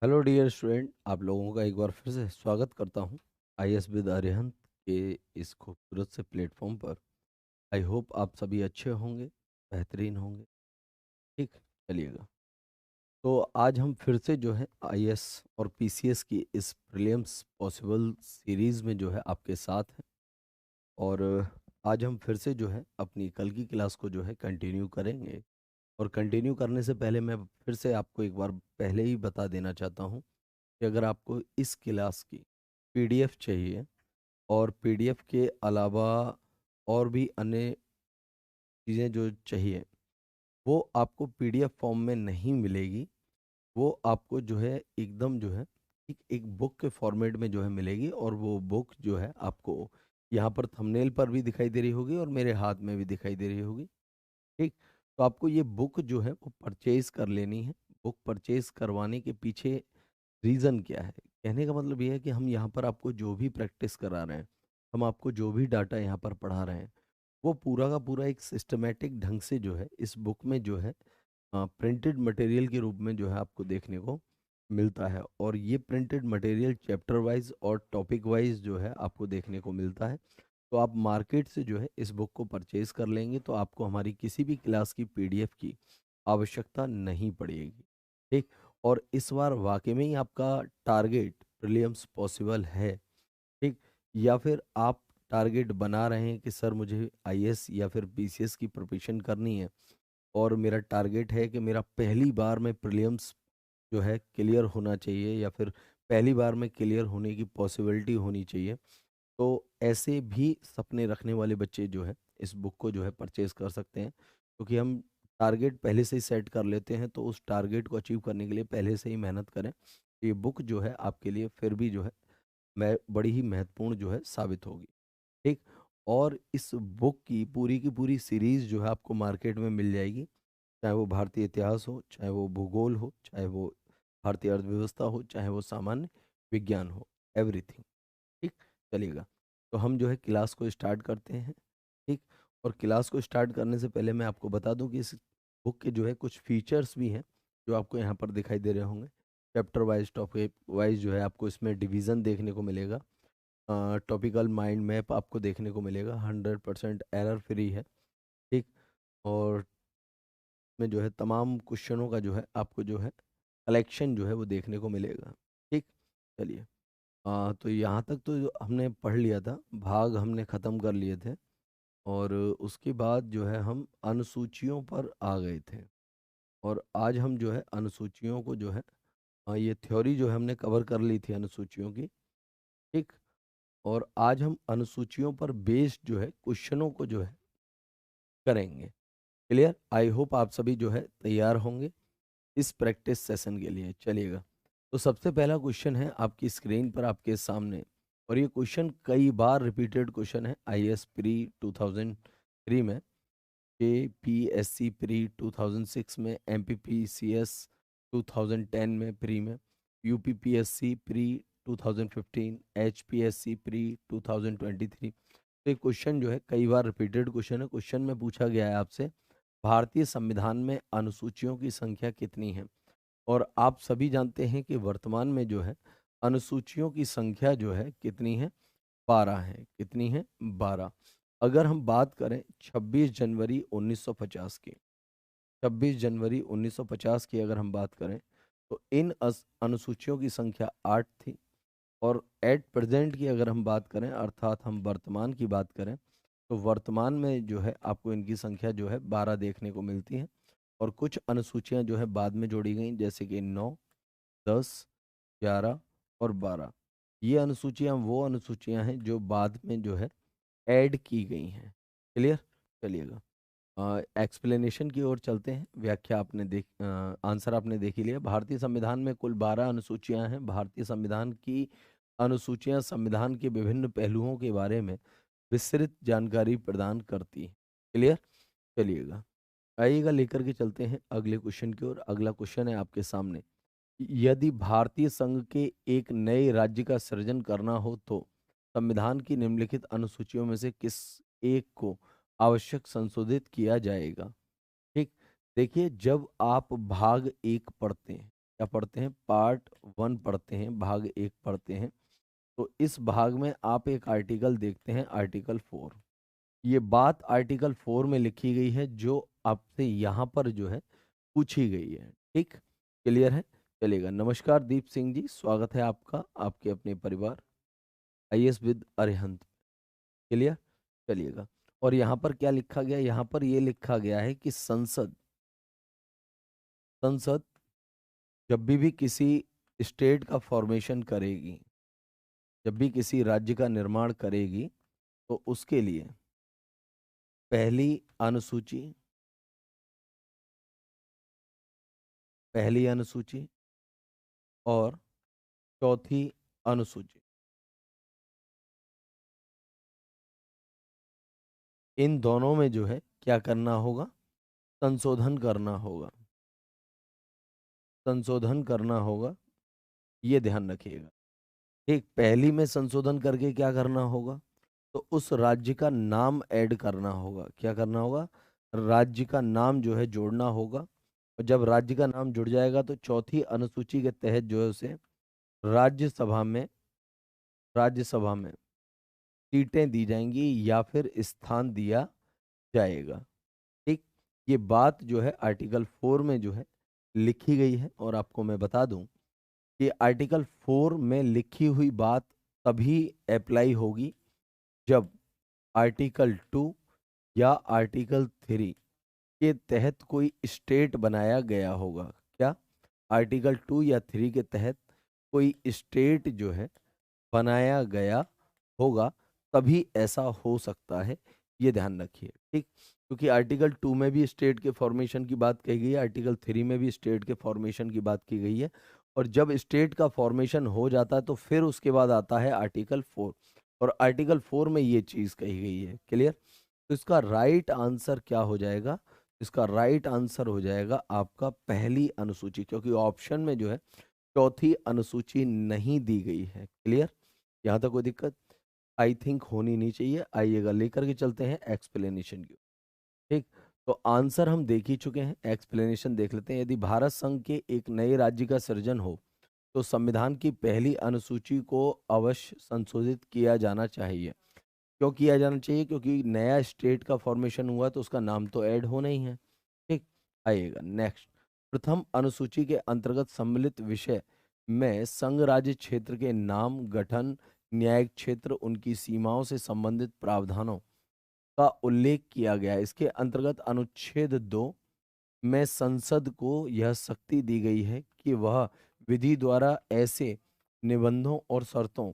Hello dear student, आप लोगों का एक बार फिर से स्वागत करता हूं आईएएस विद अरिहंत के इस खूबसूरत से प्लेटफॉर्म पर। आई होप आप सभी अच्छे होंगे, बेहतरीन होंगे। ठीक, चलिएगा। तो आज हम फिर से जो है आईएएस और पीसीएस की इस प्रीलिम्स पॉसिबल सीरीज़ में जो है आपके साथ हैं। और आज हम फिर से जो है अपनी कल की क्लास को जो है कंटिन्यू करेंगे। और कंटिन्यू करने से पहले मैं फिर से आपको एक बार पहले ही बता देना चाहता हूँ कि अगर आपको इस क्लास की पीडीएफ चाहिए और पीडीएफ के अलावा और भी अन्य चीज़ें जो चाहिए, वो आपको पीडीएफ फॉर्म में नहीं मिलेगी। वो आपको जो है एकदम जो है एक बुक के फॉर्मेट में जो है मिलेगी। और वो बुक जो है आपको यहाँ पर थंबनेल पर भी दिखाई दे रही होगी और मेरे हाथ में भी दिखाई दे रही होगी। ठीक, तो आपको ये बुक जो है वो परचेज कर लेनी है। बुक परचेज करवाने के पीछे रीज़न क्या है? कहने का मतलब ये है कि हम यहाँ पर आपको जो भी प्रैक्टिस करा रहे हैं, हम आपको जो भी डाटा यहाँ पर पढ़ा रहे हैं, वो पूरा का पूरा एक सिस्टमैटिक ढंग से जो है इस बुक में जो है प्रिंटेड मटेरियल के रूप में जो है आपको देखने को मिलता है। और ये प्रिंटेड मटेरियल चैप्टर वाइज और टॉपिक वाइज जो है आपको देखने को मिलता है। तो आप मार्केट से जो है इस बुक को परचेज कर लेंगे तो आपको हमारी किसी भी क्लास की पीडीएफ की आवश्यकता नहीं पड़ेगी। ठीक, और इस बार वाकई में ही आपका टारगेट प्रीलिम्स पॉसिबल है। ठीक, या फिर आप टारगेट बना रहे हैं कि सर मुझे आईएएस या फिर पीसीएस की प्रिपरेशन करनी है और मेरा टारगेट है कि मेरा पहली बार में प्रीलिम्स जो है क्लियर होना चाहिए या फिर पहली बार में क्लियर होने की पॉसिबिलिटी होनी चाहिए। तो ऐसे भी सपने रखने वाले बच्चे जो है इस बुक को जो है परचेज कर सकते हैं, क्योंकि हम टारगेट पहले से ही सेट कर लेते हैं। तो उस टारगेट को अचीव करने के लिए पहले से ही मेहनत करें। ये बुक जो है आपके लिए फिर भी जो है मैं बड़ी ही महत्वपूर्ण जो है साबित होगी। ठीक, और इस बुक की पूरी सीरीज जो है आपको मार्केट में मिल जाएगी। चाहे वो भारतीय इतिहास हो, चाहे वो भूगोल हो, चाहे वो भारतीय अर्थव्यवस्था हो, चाहे वो सामान्य विज्ञान हो, एवरीथिंग। ठीक, चलिएगा। तो हम जो है क्लास को स्टार्ट करते हैं। ठीक, और क्लास को स्टार्ट करने से पहले मैं आपको बता दूं कि इस बुक के जो है कुछ फीचर्स भी हैं जो आपको यहाँ पर दिखाई दे रहे होंगे। चैप्टर वाइज, टॉपिक वाइज जो है आपको इसमें डिवीज़न देखने को मिलेगा। टॉपिकल माइंड मैप आपको देखने को मिलेगा, 100% एरर फ्री है। ठीक, और में जो है तमाम क्वेश्चनों का जो है आपको जो है कलेक्शन जो है वो देखने को मिलेगा। ठीक, चलिए। तो यहाँ तक तो जो हमने पढ़ लिया था, भाग हमने ख़त्म कर लिए थे। और उसके बाद जो है हम अनुसूचियों पर आ गए थे। और आज हम जो है अनुसूचियों को जो है ये थ्योरी जो है हमने कवर कर ली थी अनुसूचियों की। ठीक, और आज हम अनुसूचियों पर बेस्ड जो है क्वेश्चनों को जो है करेंगे। क्लियर? आई होप आप सभी जो है तैयार होंगे इस प्रैक्टिस सेशन के लिए। चलिएगा। तो सबसे पहला क्वेश्चन है आपकी स्क्रीन पर आपके सामने। और ये क्वेश्चन कई बार रिपीटेड क्वेश्चन है आईएएस प्री 2003 में, केपीएससी प्री 2006 में, एमपीपीसीएस 2010 में प्री में, यूपीपीएससी प्री 2015, एचपीएससी प्री 2023। तो ये क्वेश्चन जो है कई बार रिपीटेड क्वेश्चन है। क्वेश्चन में पूछा गया है आपसे, भारतीय संविधान में अनुसूचियों की संख्या कितनी है? और आप सभी जानते हैं कि वर्तमान में जो है अनुसूचियों की संख्या जो है कितनी है? 12 है। कितनी है? 12। अगर हम बात करें 26 जनवरी 1950 की, 26 जनवरी 1950 की अगर हम बात करें तो इन अनुसूचियों की संख्या 8 थी। और एट प्रेजेंट की अगर हम बात करें, अर्थात हम वर्तमान की बात करें, तो वर्तमान में जो है आपको इनकी संख्या जो है 12 देखने को मिलती है। और कुछ अनुसूचियां जो है बाद में जोड़ी गई, जैसे कि 9, 10, 11 और 12। ये अनुसूचियां वो अनुसूचियां हैं जो बाद में जो है ऐड की गई हैं। क्लियर? चलिएगा। एक्सप्लेनेशन की ओर चलते हैं। व्याख्या आपने आंसर आपने देख ही लिया। भारतीय संविधान में कुल 12 अनुसूचियां हैं। भारतीय संविधान की अनुसूचियां संविधान के विभिन्न पहलुओं के बारे में विस्तृत जानकारी प्रदान करती हैं। क्लियर? चलिएगा, आइएगा लेकर के चलते हैं अगले क्वेश्चन की ओर। अगला क्वेश्चन है आपके सामने। यदि भारतीय संघ के एक नए राज्य का सृजन करना हो तो संविधान की निम्नलिखित अनुसूचियों में से किस एक को आवश्यक संशोधित किया जाएगा? ठीक, देखिए, जब आप भाग 1 पढ़ते हैं, क्या पढ़ते हैं, पार्ट 1 पढ़ते हैं, भाग 1 पढ़ते हैं। तो इस भाग में आप एक आर्टिकल देखते हैं, आर्टिकल 4। ये बात आर्टिकल 4 में लिखी गई है जो आपसे यहाँ पर जो है पूछी गई है। ठीक, क्लियर है? चलिएगा। नमस्कार दीप सिंह जी, स्वागत है आपका आपके अपने परिवार आईएएस विद अरिहंत। क्लियर? चलिएगा। और यहाँ पर क्या लिखा गया, यहाँ पर ये लिखा गया है कि संसद संसद जब भी किसी स्टेट का फॉर्मेशन करेगी, जब भी किसी राज्य का निर्माण करेगी, तो उसके लिए पहली अनुसूची पहली अनुसूची और चौथी अनुसूची, इन दोनों में जो है क्या करना होगा, संशोधन करना होगा। संशोधन करना होगा, ये ध्यान रखिएगा। ठीक, पहली में संशोधन करके क्या करना होगा, तो उस राज्य का नाम ऐड करना होगा। क्या करना होगा, राज्य का नाम जो है जोड़ना होगा। और जब राज्य का नाम जुड़ जाएगा तो चौथी अनुसूची के तहत जो है उसे राज्यसभा में राज्यसभा में सीटें दी जाएंगी या फिर स्थान दिया जाएगा। ठीक, ये बात जो है आर्टिकल 4 में जो है लिखी गई है। और आपको मैं बता दूं कि आर्टिकल 4 में लिखी हुई बात तभी अप्लाई होगी जब आर्टिकल 2 या आर्टिकल 3 के तहत कोई स्टेट बनाया गया होगा। क्या, आर्टिकल 2 या 3 के तहत कोई स्टेट जो है बनाया गया होगा, तभी ऐसा हो सकता है। ये ध्यान रखिए। ठीक, क्योंकि आर्टिकल 2 में भी स्टेट के फॉर्मेशन की बात कही गई है, आर्टिकल 3 में भी स्टेट के फॉर्मेशन की बात की गई है। और जब स्टेट का फॉर्मेशन हो जाता है तो फिर उसके बाद आता है आर्टिकल 4, और आर्टिकल 4 में ये चीज़ कही गई है। क्लियर? तो इसका राइट आंसर क्या हो जाएगा, इसका राइट आंसर हो जाएगा आपका पहली अनुसूची, क्योंकि ऑप्शन में जो है चौथी अनुसूची नहीं दी गई है। क्लियर? यहाँ तक कोई दिक्कत आई थिंक होनी नहीं चाहिए। आइएगा लेकर के चलते हैं एक्सप्लेनेशन की। ठीक, तो आंसर हम देख ही चुके हैं, एक्सप्लेनेशन देख लेते हैं। यदि भारत संघ के एक नए राज्य का सृजन हो तो संविधान की पहली अनुसूची को अवश्य संशोधित किया जाना चाहिए। क्यों किया जाना चाहिए? क्योंकि नया स्टेट का फॉर्मेशन हुआ तो उसका नाम तो ऐड होना ही है। ठीक, आइएगा नेक्स्ट। प्रथम अनुसूची के अंतर्गत सम्मिलित विषय में संघ राज्य क्षेत्र के नाम, गठन, न्यायिक क्षेत्र, उनकी सीमाओं से संबंधित प्रावधानों का उल्लेख किया गया है। इसके अंतर्गत अनुच्छेद 2 में संसद को यह शक्ति दी गई है कि वह विधि द्वारा ऐसे निबंधों और शर्तों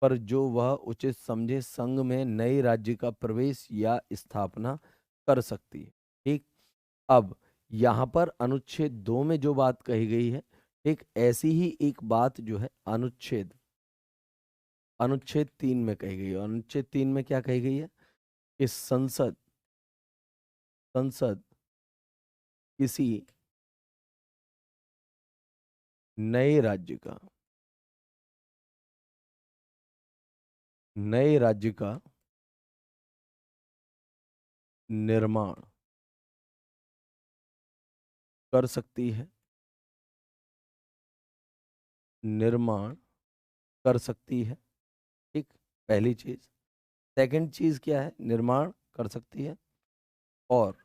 पर जो वह उचित समझे संघ में नए राज्य का प्रवेश या स्थापना कर सकती है। ठीक, अब यहाँ पर अनुच्छेद 2 में जो बात कही गई है, एक ऐसी ही एक बात जो है अनुच्छेद अनुच्छेद 3 में कही गई है। अनुच्छेद 3 में क्या कही गई है कि संसद संसद किसी नए राज्य का नए राज्य का निर्माण कर सकती है। निर्माण कर सकती है। ठीक, पहली चीज। सेकंड चीज क्या है, निर्माण कर सकती है। और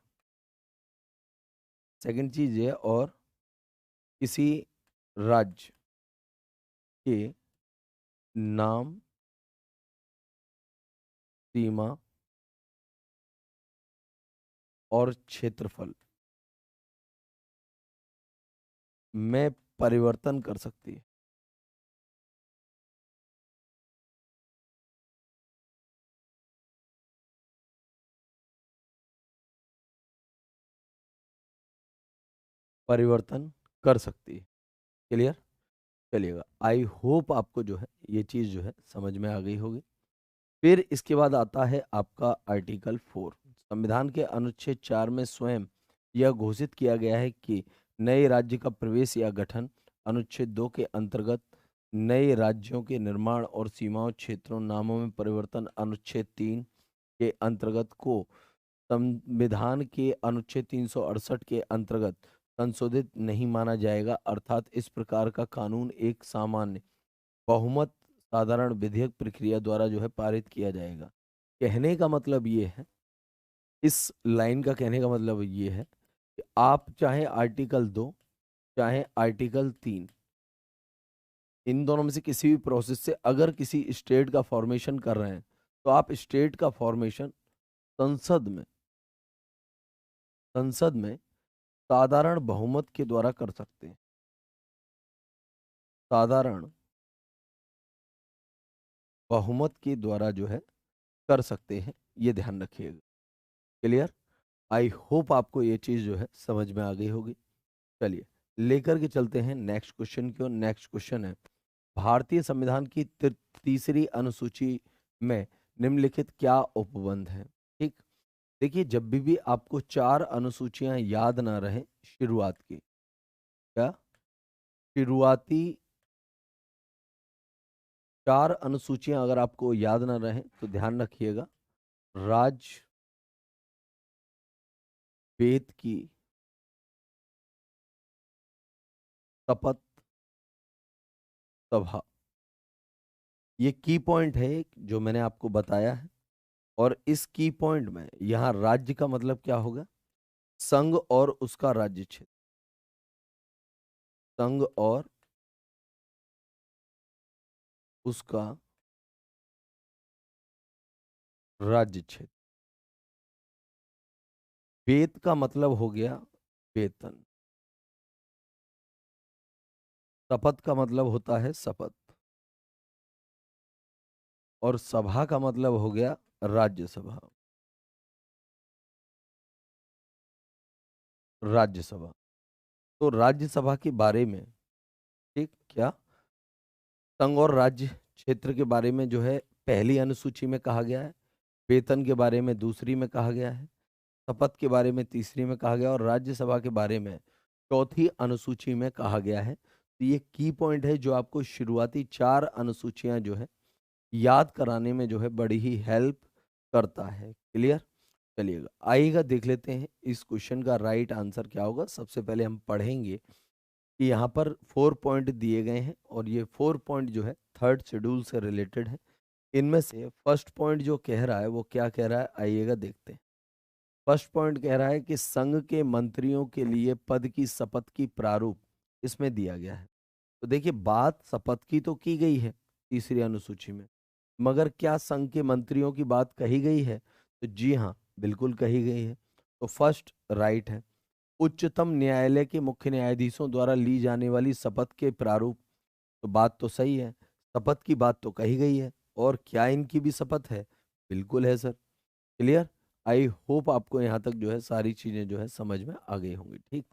सेकंड चीज ये, और किसी राज्य के नाम, सीमा और क्षेत्रफल में परिवर्तन कर सकती है। परिवर्तन कर सकती है। क्लियर? चलिएगा, आई होप आपको जो है ये चीज जो है समझ में आ गई होगी। फिर इसके बाद आता है आपका आर्टिकल 4। संविधान के अनुच्छेद 4 में स्वयं यह घोषित किया गया है कि नए राज्य का प्रवेश या गठन। अनुच्छेद 2 के अंतर्गत नए राज्यों के निर्माण और सीमाओं, क्षेत्रों, नामों में परिवर्तन। अनुच्छेद 3 के अंतर्गत को संविधान के अनुच्छेद 368 के अंतर्गत संशोधित नहीं माना जाएगा, अर्थात इस प्रकार का कानून एक सामान्य बहुमत साधारण विधेयक प्रक्रिया द्वारा जो है पारित किया जाएगा। कहने का मतलब ये है, इस लाइन का कहने का मतलब ये है कि आप चाहे आर्टिकल 2 चाहे आर्टिकल 3, इन दोनों में से किसी भी प्रोसेस से अगर किसी स्टेट का फॉर्मेशन कर रहे हैं तो आप स्टेट का फॉर्मेशन संसद में संसद में साधारण बहुमत के द्वारा कर सकते हैं। साधारण बहुमत के द्वारा जो है कर सकते हैं, ये ध्यान रखिएगा। क्लियर? आई होप आपको ये चीज जो है समझ में आ गई होगी। चलिए लेकर के चलते हैं नेक्स्ट क्वेश्चन की ओर। नेक्स्ट क्वेश्चन है, भारतीय संविधान की तीसरी अनुसूची में निम्नलिखित क्या उपबंध है? ठीक, देखिए जब भी आपको चार अनुसूचियां याद ना रहे शुरुआत की, क्या शुरुआती चार अनुसूचियां अगर आपको याद ना रहे तो ध्यान रखिएगा, राज वेद की, शपथ, सभा, ये की पॉइंट है जो मैंने आपको बताया है। और इस की पॉइंट में यहाँ राज्य का मतलब क्या होगा? संघ और उसका राज्य क्षेत्र, संघ और उसका राज्य क्षेत्र। वेद का मतलब हो गया वेतन, शपथ का मतलब होता है शपथ, और सभा का मतलब हो गया राज्यसभा, राज्यसभा। तो राज्यसभा के बारे में, ठीक, क्या संघ और राज्य क्षेत्र के बारे में जो है पहली अनुसूची में कहा गया है, वेतन के बारे में दूसरी में कहा गया है, शपथ के बारे में तीसरी में कहा गया, और राज्यसभा के बारे में चौथी अनुसूची में कहा गया है। तो ये की पॉइंट है जो आपको शुरुआती चार अनुसूचियां जो है याद कराने में जो है बड़ी ही हेल्प करता है। क्लियर? चलिएगा आइएगा देख लेते हैं इस क्वेश्चन का राइट आंसर क्या होगा। सबसे पहले हम पढ़ेंगे कि यहाँ पर 4 पॉइंट दिए गए हैं और ये 4 पॉइंट जो है थर्ड शेड्यूल से रिलेटेड है। इनमें से फर्स्ट पॉइंट जो कह रहा है वो क्या कह रहा है, आइएगा देखते हैं। फर्स्ट पॉइंट कह रहा है कि संघ के मंत्रियों के लिए पद की शपथ की प्रारूप इसमें दिया गया है। तो देखिए बात शपथ की तो की गई है तीसरी अनुसूची में, मगर क्या संघ के मंत्रियों की बात कही गई है? तो जी हाँ, बिल्कुल कही गई है। तो फर्स्ट राइट है। उच्चतम न्यायालय के मुख्य न्यायाधीशों द्वारा ली जाने वाली शपथ के प्रारूप, तो बात तो सही है, शपथ की बात तो कही गई है। और क्या इनकी भी शपथ है? बिल्कुल है सर। क्लियर? आई होप आपको यहाँ तक जो है सारी चीजें जो है समझ में आ गई होंगी। ठीक,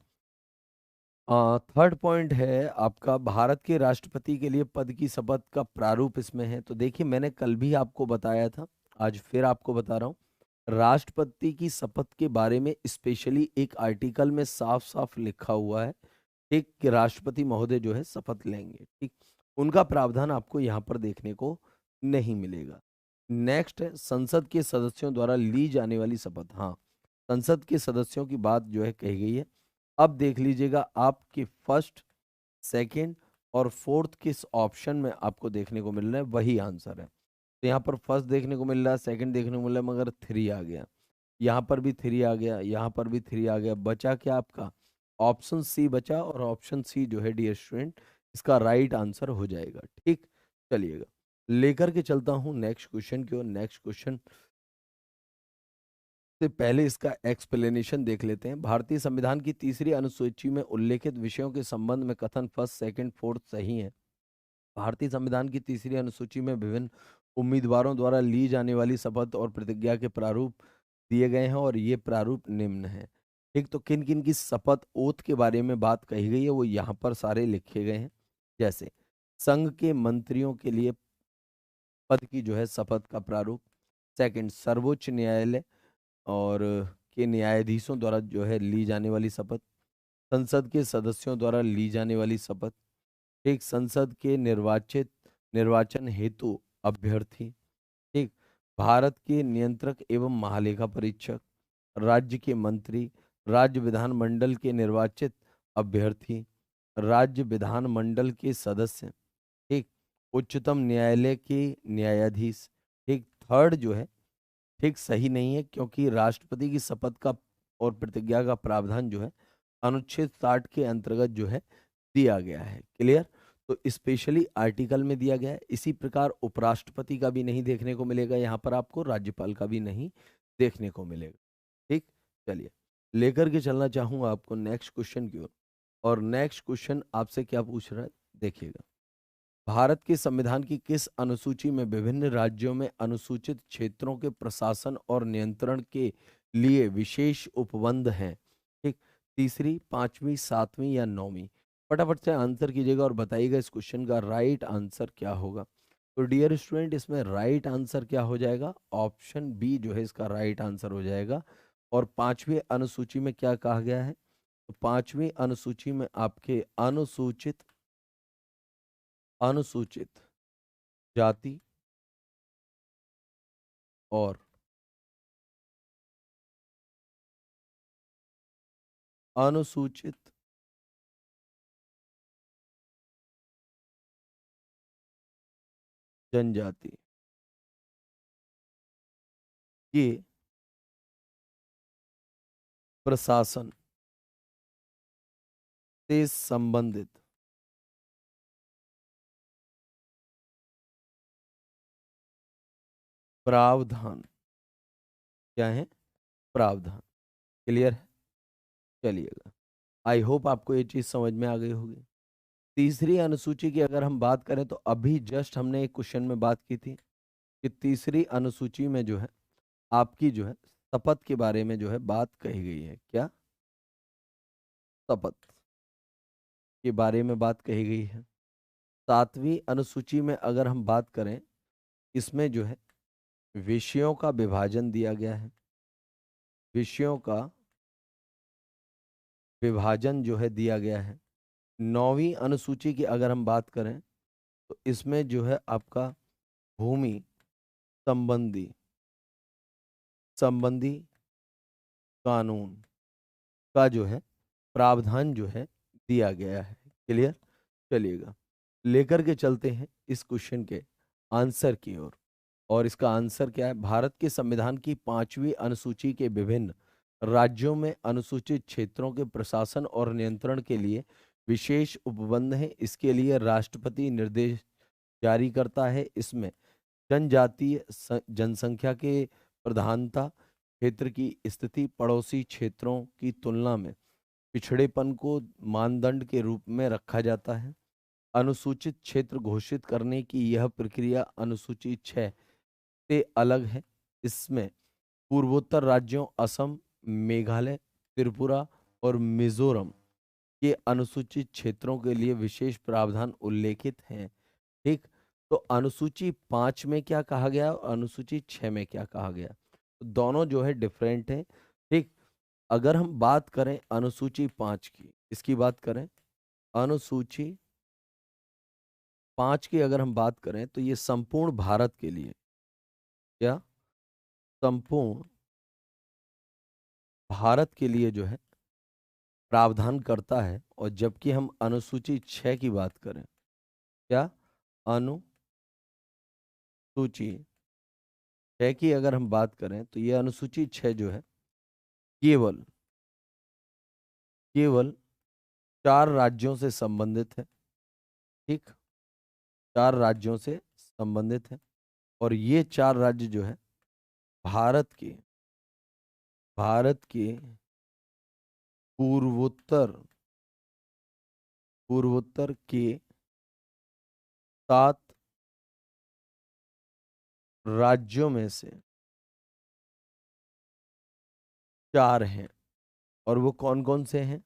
थर्ड पॉइंट है आपका, भारत के राष्ट्रपति के लिए पद की शपथ का प्रारूप इसमें है। तो देखिए मैंने कल भी आपको बताया था, आज फिर आपको बता रहा हूँ, राष्ट्रपति की शपथ के बारे में स्पेशली एक आर्टिकल में साफ साफ लिखा हुआ है, ठीक, कि राष्ट्रपति महोदय जो है शपथ लेंगे। ठीक, उनका प्रावधान आपको यहाँ पर देखने को नहीं मिलेगा। नेक्स्ट है संसद के सदस्यों द्वारा ली जाने वाली शपथ। हाँ, संसद के सदस्यों की बात जो है कही गई है। अब देख लीजिएगा आपके फर्स्ट, सेकंड और फोर्थ किस ऑप्शन में आपको देखने को मिल रहा है, वही आंसर है। तो यहाँ पर फर्स्ट देखने को मिल रहा है, सेकंड देखने को मिल रहा है, मगर थ्री आ गया, यहाँ पर भी थ्री आ गया, यहाँ पर भी थ्री आ गया। बचा क्या आपका? ऑप्शन सी बचा, और ऑप्शन सी जो है डियर स्टूडेंट इसका राइट आंसर हो जाएगा। ठीक, चलिएगा लेकर के चलता हूँ नेक्स्ट क्वेश्चन की ओर। नेक्स्ट क्वेश्चन से पहले इसका एक्सप्लेनेशन देख लेते हैं। भारतीय संविधान की तीसरी अनुसूची में उल्लेखित विषयों के संबंध में कथन फर्स्ट, सेकंड, फोर्थ सही है। भारतीय संविधान की तीसरी अनुसूची में विभिन्न उम्मीदवारों द्वारा ली जाने वाली शपथ और प्रतिज्ञा के प्रारूप दिए गए हैं और ये प्रारूप निम्न है। ठीक, तो किन किन की शपथ ओथ के बारे में बात कही गई है वो यहाँ पर सारे लिखे गए हैं। जैसे संघ के मंत्रियों के लिए पद की जो है शपथ का प्रारूप, सेकंड सर्वोच्च न्यायालय और के न्यायाधीशों द्वारा जो है ली जाने वाली शपथ, संसद के सदस्यों द्वारा ली जाने वाली शपथ, ठीक, संसद के निर्वाचन हेतु अभ्यर्थी, ठीक, भारत के नियंत्रक एवं महालेखा परीक्षक, राज्य के मंत्री, राज्य विधानमंडल के निर्वाचित अभ्यर्थी, राज्य विधानमंडल के सदस्य, ठीक, उच्चतम न्यायालय के न्यायाधीश, ठीक। थर्ड जो है ठीक सही नहीं है, क्योंकि राष्ट्रपति की शपथ का और प्रतिज्ञा का प्रावधान जो है अनुच्छेद 60 के अंतर्गत जो है दिया गया है। क्लियर? तो स्पेशली आर्टिकल में दिया गया है। इसी प्रकार उपराष्ट्रपति का भी नहीं देखने को मिलेगा यहाँ पर आपको, राज्यपाल का भी नहीं देखने को मिलेगा। ठीक, चलिए लेकर के चलना चाहूंगा आपको नेक्स्ट क्वेश्चन की ओर। और नेक्स्ट क्वेश्चन आपसे क्या पूछ रहा है, देखिएगा। भारत के संविधान की किस अनुसूची में विभिन्न राज्यों में अनुसूचित क्षेत्रों के प्रशासन और नियंत्रण के लिए विशेष उपबंध हैं? ठीक, तीसरी, पांचवी, सातवीं या नौवीं? फटाफट से आंसर कीजिएगा और बताइएगा इस क्वेश्चन का राइट आंसर क्या होगा। तो डियर स्टूडेंट, इसमें राइट आंसर क्या हो जाएगा? ऑप्शन बी जो है इसका राइट आंसर हो जाएगा। और पांचवी अनुसूची में क्या कहा गया है? तो पांचवी अनुसूची में आपके अनुसूचित अनुसूचित जाति और अनुसूचित जनजाति के प्रशासन से संबंधित प्रावधान क्या है? प्रावधान। क्लियर है? चलिएगा, आई होप आपको ये चीज समझ में आ गई होगी। तीसरी अनुसूची की अगर हम बात करें तो अभी जस्ट हमने एक क्वेश्चन में बात की थी कि तीसरी अनुसूची में जो है आपकी जो है शपथ के बारे में जो है बात कही गई है। क्या? शपथ के बारे में बात कही गई है। सातवीं अनुसूची में अगर हम बात करें, इसमें जो है विषयों का विभाजन दिया गया है। विषयों का विभाजन जो है दिया गया है। नौवीं अनुसूची की अगर हम बात करें तो इसमें जो है आपका भूमि संबंधी संबंधी कानून का जो है प्रावधान जो है दिया गया है। क्लियर? चलिएगा, लेकर के चलते हैं इस क्वेश्चन के आंसर की ओर। और इसका आंसर क्या है? भारत के संविधान की पांचवी अनुसूची के विभिन्न राज्यों में अनुसूचित क्षेत्रों के प्रशासन और नियंत्रण के लिए विशेष उपबंध है। इसके लिए राष्ट्रपति निर्देश जारी करता है। इसमें जनजातीय जनसंख्या के प्रधानता, क्षेत्र की स्थिति, पड़ोसी क्षेत्रों की तुलना में पिछड़ेपन को मानदंड के रूप में रखा जाता है। अनुसूचित क्षेत्र घोषित करने की यह प्रक्रिया अनुसूची 6 से अलग है। इसमें पूर्वोत्तर राज्यों असम, मेघालय, त्रिपुरा और मिजोरम के अनुसूचित क्षेत्रों के लिए विशेष प्रावधान उल्लेखित हैं। ठीक, तो अनुसूची 5 में क्या कहा गया और अनुसूची 6 में क्या कहा गया, तो दोनों जो है डिफरेंट है। ठीक, अगर हम बात करें अनुसूची 5 की, इसकी बात करें अनुसूची 5 की अगर हम बात करें तो ये संपूर्ण भारत के लिए, क्या? संपूर्ण भारत के लिए जो है प्रावधान करता है। और जबकि हम अनुसूची 6 की बात करें, क्या? अनुसूची 6 की अगर हम बात करें तो ये अनुसूची 6 जो है केवल केवल 4 राज्यों से संबंधित है। ठीक, 4 राज्यों से संबंधित है। और ये 4 राज्य जो है भारत के पूर्वोत्तर पूर्वोत्तर के 7 राज्यों में से 4 हैं। और वो कौन कौन से हैं?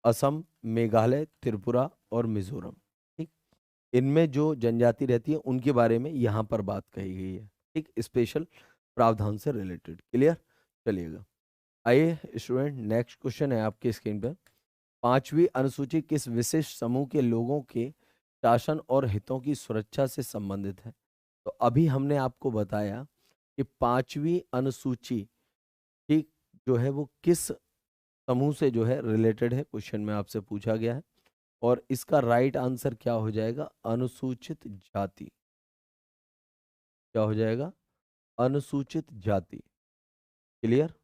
असम, मेघालय, त्रिपुरा और मिजोरम। ठीक, इनमें जो जनजाति रहती है उनके बारे में यहाँ पर बात कही गई है। ठीक, स्पेशल प्रावधान से रिलेटेड। क्लियर? चलिएगा, आइए स्टूडेंट, नेक्स्ट क्वेश्चन है आपके स्क्रीन पर। पांचवी अनुसूची किस विशिष्ट समूह के लोगों के शासन और हितों की सुरक्षा से संबंधित है? तो अभी हमने आपको बताया कि पांचवी अनुसूची, ठीक, जो है वो किस समूह से जो है रिलेटेड है, क्वेश्चन में आपसे पूछा गया है। और इसका राइट आंसर क्या हो जाएगा? अनुसूचित जाति। क्या हो जाएगा? अनुसूचित जाति। क्लियर?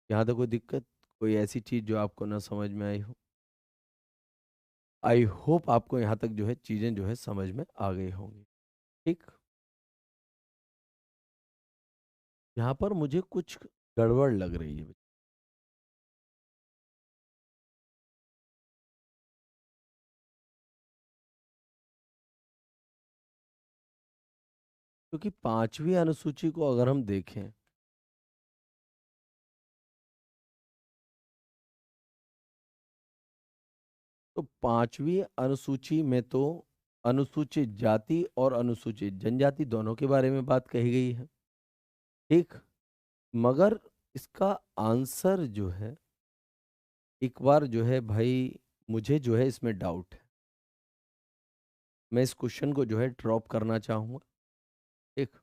यहाँ तक कोई दिक्कत, कोई ऐसी चीज जो आपको ना समझ में आई हो? आई होप आपको यहाँ तक जो है चीजें जो है समझ में आ गई होंगी। ठीक। यहाँ पर मुझे कुछ गड़बड़ लग रही है, क्योंकि पांचवी अनुसूची को अगर हम देखें तो पांचवी अनुसूची में तो अनुसूचित जाति और अनुसूचित जनजाति दोनों के बारे में बात कही गई है। ठीक। मगर इसका आंसर जो है, एक बार जो है भाई, मुझे जो है इसमें डाउट है। मैं इस क्वेश्चन को जो है ड्रॉप करना चाहूंगा। ठीक।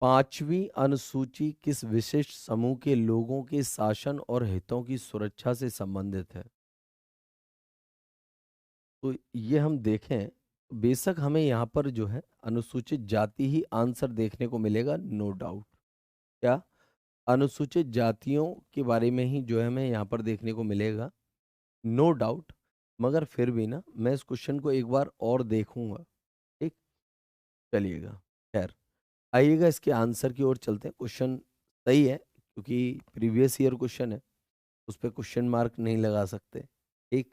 पांचवी अनुसूची किस विशिष्ट समूह के लोगों के शासन और हितों की सुरक्षा से संबंधित है? तो ये हम देखें, बेशक हमें यहाँ पर जो है अनुसूचित जाति ही आंसर देखने को मिलेगा, नो डाउट। क्या? अनुसूचित जातियों के बारे में ही जो है हमें यहाँ पर देखने को मिलेगा, नो डाउट। मगर फिर भी ना मैं इस क्वेश्चन को एक बार और देखूंगा। ठीक। चलिएगा। खैर, आइएगा इसके आंसर की ओर चलते हैं। क्वेश्चन सही है, क्योंकि प्रीवियस ईयर क्वेश्चन है, उस पर क्वेश्चन मार्क नहीं लगा सकते। ठीक।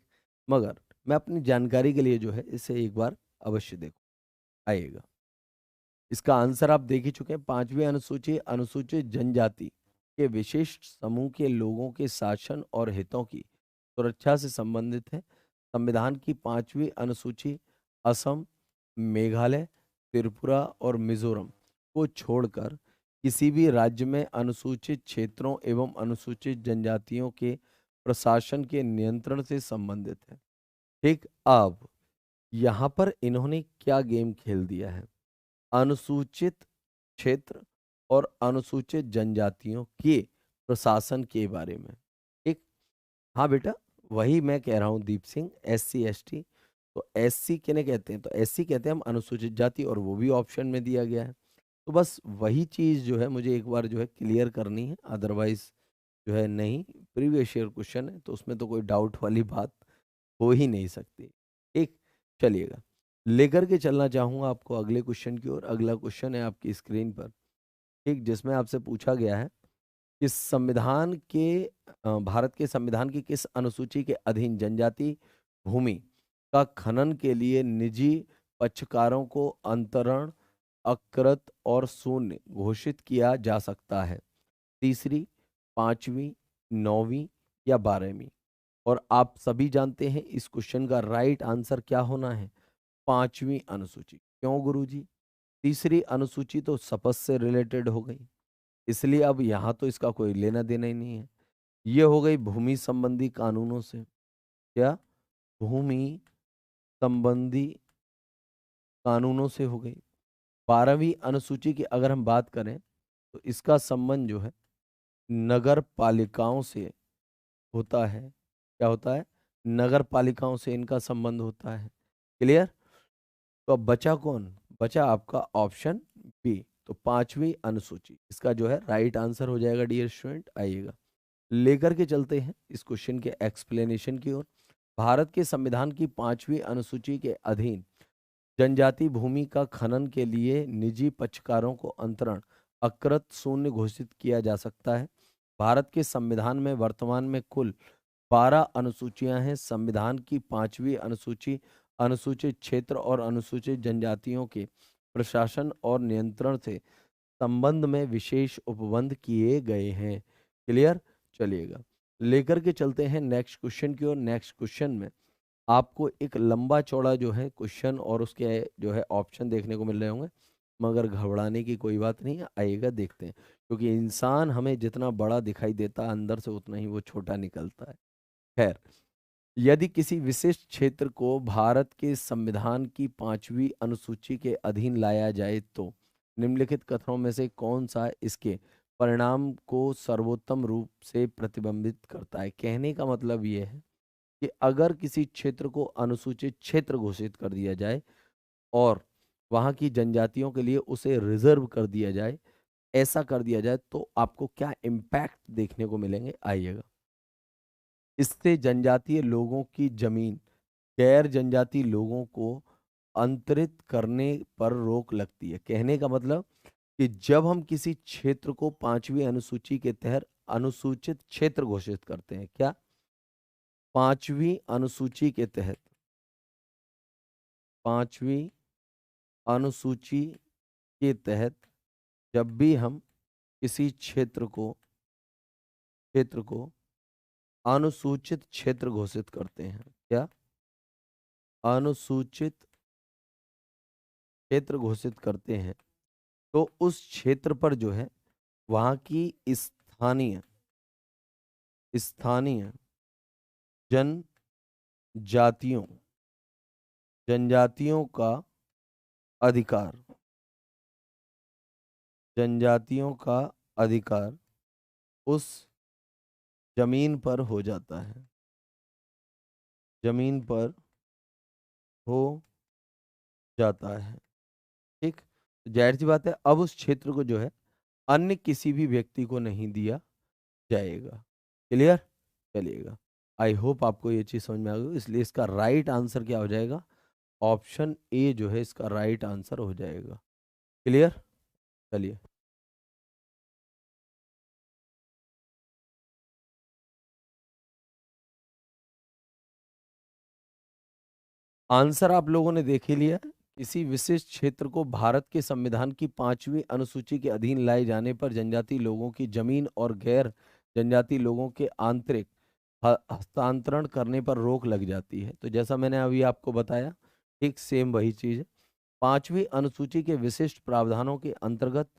मगर मैं अपनी जानकारी के लिए जो है इसे एक बार अवश्य देखूं। आइएगा, इसका आंसर आप देख ही चुके हैं। पांचवी अनुसूची अनुसूचित जनजाति के विशिष्ट समूह के लोगों के शासन और हितों की सुरक्षा से संबंधित है। संविधान की पांचवी अनुसूची असम, मेघालय, त्रिपुरा और मिजोरम को छोड़कर किसी भी राज्य में अनुसूचित क्षेत्रों एवं अनुसूचित जनजातियों के प्रशासन के नियंत्रण से संबंधित है। ठीक। अब यहाँ पर इन्होंने क्या गेम खेल दिया है? अनुसूचित क्षेत्र और अनुसूचित जनजातियों के प्रशासन के बारे में। ठीक। हाँ बेटा, वही मैं कह रहा हूँ दीप सिंह, SC ST। तो SC किन्हें कहते हैं? तो SC कहते हैं हम अनुसूचित जाति, और वो भी ऑप्शन में दिया गया है। तो बस वही चीज जो है मुझे एक बार जो है क्लियर करनी है, अदरवाइज जो है नहीं। प्रीवियस ईयर क्वेश्चन है तो उसमें तो कोई डाउट वाली बात हो ही नहीं सकती। ठीक। चलिएगा, लेकर के चलना चाहूंगा आपको अगले क्वेश्चन की ओर। अगला क्वेश्चन है आपकी स्क्रीन पर। ठीक। जिसमें आपसे पूछा गया है कि संविधान के भारत के संविधान की किस अनुसूची के अधीन जनजाति भूमि का खनन के लिए निजी पक्षकारों को अंतरण, अकृत और शून्य घोषित किया जा सकता है? तीसरी, पांचवी, नौवीं या 12वीं? और आप सभी जानते हैं इस क्वेश्चन का राइट आंसर क्या होना है? पांचवी अनुसूची। क्यों गुरुजी? तीसरी अनुसूची तो शपथ से रिलेटेड हो गई, इसलिए अब यहाँ तो इसका कोई लेना देना ही नहीं है। ये हो गई भूमि संबंधी कानूनों से। क्या? भूमि संबंधी कानूनों से हो गई। 12वीं अनुसूची की अगर हम बात करें तो इसका संबंध जो है नगर पालिकाओं से होता है। क्या होता है? नगर पालिकाओं से इनका संबंध होता है। क्लियर? तो अब बचा कौन? बचा आपका ऑप्शन बी, तो पांचवी अनुसूची इसका जो है राइट आंसर हो जाएगा डियर स्टूडेंट। आइएगा, लेकर के चलते हैं इस क्वेश्चन के एक्सप्लेनेशन की ओर। भारत के संविधान की पांचवी अनुसूची के अधीन जनजाति भूमि का खनन के लिए निजी पक्षकारों को अंतरण, अकृत, शून्य घोषित किया जा सकता है। भारत के संविधान में वर्तमान में कुल 12 अनुसूचियां हैं। संविधान की पांचवी अनुसूची अनुसूचित क्षेत्र और अनुसूचित जनजातियों के प्रशासन और नियंत्रण से संबंध में विशेष उपबंध किए गए हैं। क्लियर? चलिएगा, लेकर के चलते हैं नेक्स्ट क्वेश्चन की ओर। नेक्स्ट क्वेश्चन में आपको एक लंबा चौड़ा जो है क्वेश्चन और उसके जो है ऑप्शन देखने को मिल रहे होंगे, मगर घबराने की कोई बात नहीं है। आइएगा, देखते हैं, क्योंकि इंसान हमें जितना बड़ा दिखाई देता है अंदर से उतना ही वो छोटा निकलता है। खैर, यदि किसी विशिष्ट क्षेत्र को भारत के संविधान की पांचवी अनुसूची के अधीन लाया जाए तो निम्नलिखित कथनों में से कौन सा इसके परिणाम को सर्वोत्तम रूप से प्रतिबिंबित करता है। कहने का मतलब ये है कि अगर किसी क्षेत्र को अनुसूचित क्षेत्र घोषित कर दिया जाए और वहाँ की जनजातियों के लिए उसे रिजर्व कर दिया जाए, ऐसा कर दिया जाए, तो आपको क्या इम्पैक्ट देखने को मिलेंगे, आइएगा। इससे जनजातीय लोगों की जमीन गैर जनजाति लोगों को अंतरित करने पर रोक लगती है। कहने का मतलब कि जब हम किसी क्षेत्र को पांचवी अनुसूची के तहत अनुसूचित क्षेत्र घोषित करते हैं, क्या पांचवी अनुसूची के तहत, पांचवी अनुसूची के तहत जब भी हम किसी क्षेत्र को अनुसूचित क्षेत्र घोषित करते हैं, क्या अनुसूचित क्षेत्र घोषित करते हैं, तो उस क्षेत्र पर जो है वहाँ की स्थानीय स्थानीय जनजातियों जनजातियों का अधिकार जनजातियों का अधिकार उस जमीन पर हो जाता है, जमीन पर हो जाता है। ठीक, तो जाहिर सी बात है अब उस क्षेत्र को जो है अन्य किसी भी व्यक्ति को नहीं दिया जाएगा। क्लियर, चलिएगा। आई होप आपको ये चीज समझ में आ गई, इसलिए इसका राइट आंसर क्या हो जाएगा, ऑप्शन ए जो है इसका राइट आंसर हो जाएगा। क्लियर, चलिए। आंसर आप लोगों ने देख ही लिया। किसी विशिष्ट क्षेत्र को भारत के संविधान की पांचवी अनुसूची के अधीन लाए जाने पर जनजाति लोगों की जमीन और गैर जनजाति लोगों के आंतरिक हस्तांतरण करने पर रोक लग जाती है। तो जैसा मैंने अभी आपको बताया, ठीक सेम वही चीज है। पांचवी अनुसूची के विशिष्ट प्रावधानों के अंतर्गत